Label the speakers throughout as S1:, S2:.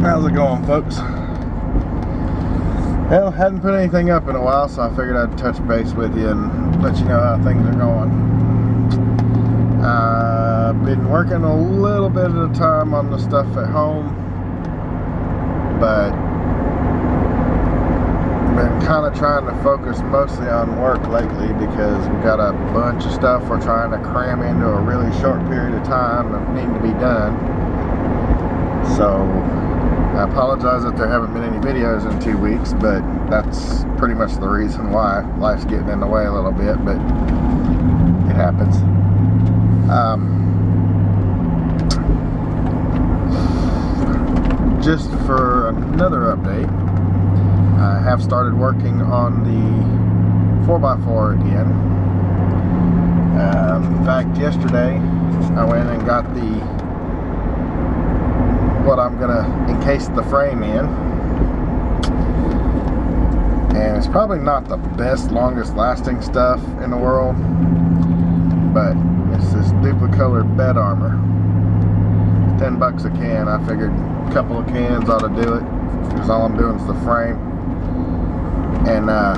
S1: How's it going, folks? Well, hadn't put anything up in a while, so I figured I'd touch base with you and let you know how things are going. I've been working a little bit at a time on the stuff at home, but been kind of trying to focus mostly on work lately because we've got a bunch of stuff we're trying to cram into a really short period of time that need to be done. So I apologize that there haven't been any videos in 2 weeks, but that's pretty much the reason why. Life's getting in the way a little bit, but it happens. Just for another update, I have started working on the 4x4 again. In fact, yesterday I went and got what I'm gonna encase the frame in, and it's probably not the best, longest lasting stuff in the world, but it's this duplicolored bed armor. $10 a can. I figured a couple of cans ought to do it, because all I'm doing is the frame. And I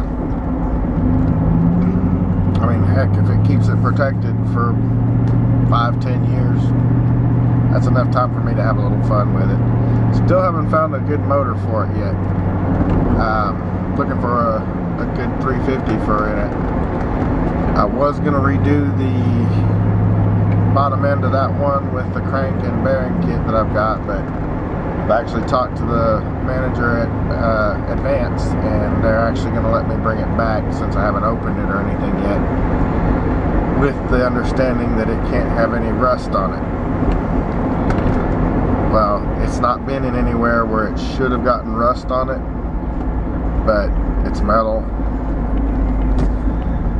S1: mean, heck, if it keeps it protected for 5-10 years, that's enough time for me to have a little fun with it. Still haven't found a good motor for it yet. Looking for a good 350 for it. I was going to redo the bottom end of that one with the crank and bearing kit that I've got, but I've actually talked to the manager at Advance, and they're actually going to let me bring it back since I haven't opened it or anything yet, with the understanding that it can't have any rust on it. Well, it's not been in anywhere where it should have gotten rust on it, but it's metal.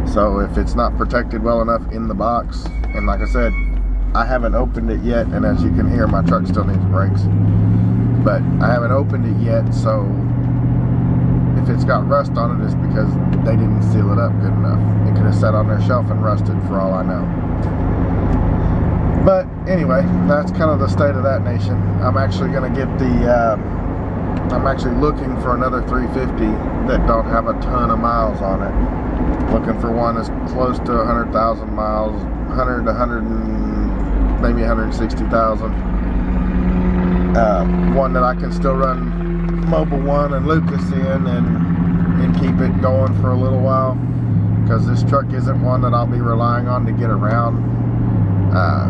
S1: So if it's not protected well enough in the box, and like I said, I haven't opened it yet, and as you can hear, my truck still needs brakes. But I haven't opened it yet, so if it's got rust on it, it's because they didn't seal it up good enough. It could have sat on their shelf and rusted for all I know. But anyway, that's kind of the state of that nation. I'm actually going to get I'm actually looking for another 350 that don't have a ton of miles on it. Looking for one that's close to 100,000 miles, 100 to 100 and maybe 160,000. One that I can still run Mobile One and Lucas in and keep it going for a little while, because this truck isn't one that I'll be relying on to get around.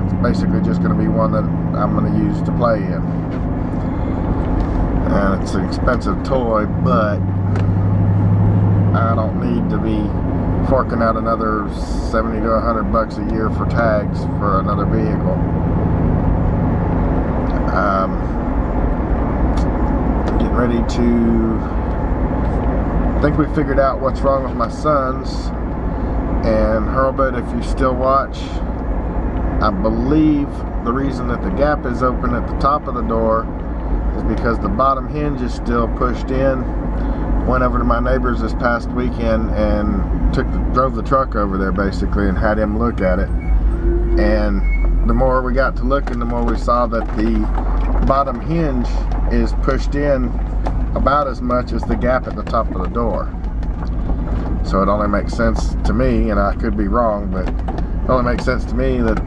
S1: It's basically just going to be one that I'm going to use to play in. And it's an expensive toy, but I don't need to be forking out another 70 to 100 bucks a year for tags for another vehicle. Getting ready to, I think we figured out what's wrong with my sons. And Hurlbut, if you still watch, I believe the reason that the gap is open at the top of the door is because the bottom hinge is still pushed in. Went over to my neighbor's this past weekend and drove the truck over there basically and had him look at it. And the more we got to looking, the more we saw that the bottom hinge is pushed in about as much as the gap at the top of the door. So it only makes sense to me, and I could be wrong, but it only makes sense to me that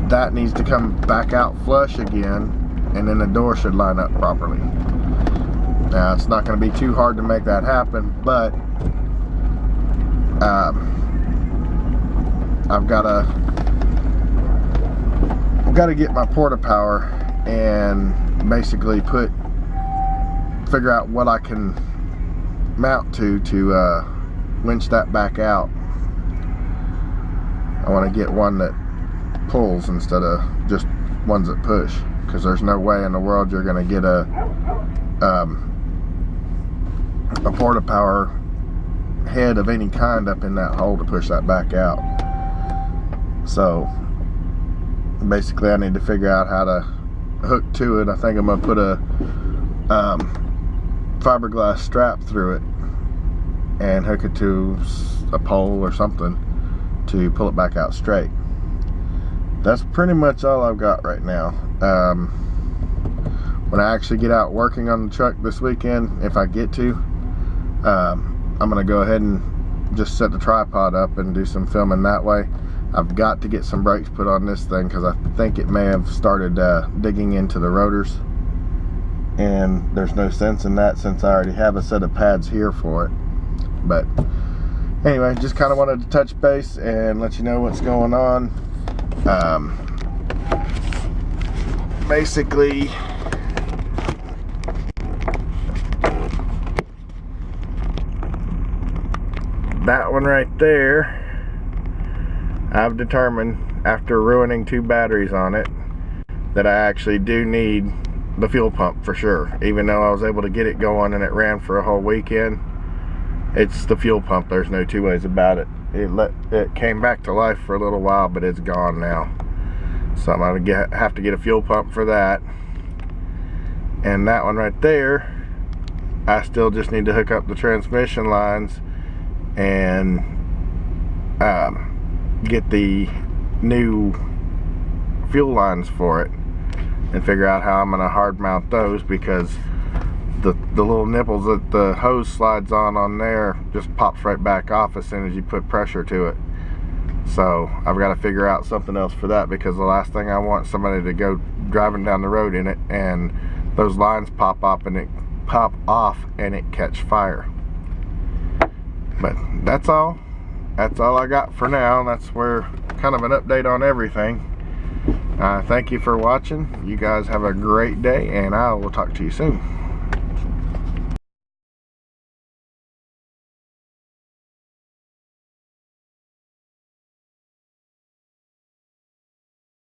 S1: that needs to come back out flush again, and then the door should line up properly. Now, it's not going to be too hard to make that happen, but I've got to get my porta power and basically figure out what I can mount to winch that back out. I want to get one that pulls instead of just ones that push, because there's no way in the world you're going to get a porta power head of any kind up in that hole to push that back out. So basically I need to figure out how to hook to it. I think I'm going to put a fiberglass strap through it and hook it to a pole or something to pull it back out straight. That's pretty much all I've got right now. when I actually get out working on the truck this weekend, if I get to, I'm gonna go ahead and just set the tripod up and do some filming that way. I've got to get some brakes put on this thing because I think it may have started digging into the rotors, and there's no sense in that since I already have a set of pads here for it. But anyway, just kind of wanted to touch base and let you know what's going on. Basically, that one right there, I've determined after ruining 2 batteries on it that I actually do need the fuel pump for sure. Even though I was able to get it going and it ran for a whole weekend, it's the fuel pump. There's no two ways about it. It came back to life for a little while, but it's gone now. So I'm gonna have to get a fuel pump for that. And that one right there, I still just need to hook up the transmission lines and get the new fuel lines for it and figure out how I'm gonna hard mount those, because the little nipples that the hose slides on there just pops right back off as soon as you put pressure to it. So I've got to figure out something else for that, because the last thing I want somebody to go driving down the road in it and those lines pop off and it catch fire. But that's all I got for now. That's where kind of an update on everything. Thank you for watching. You guys have a great day, and I will talk to you soon.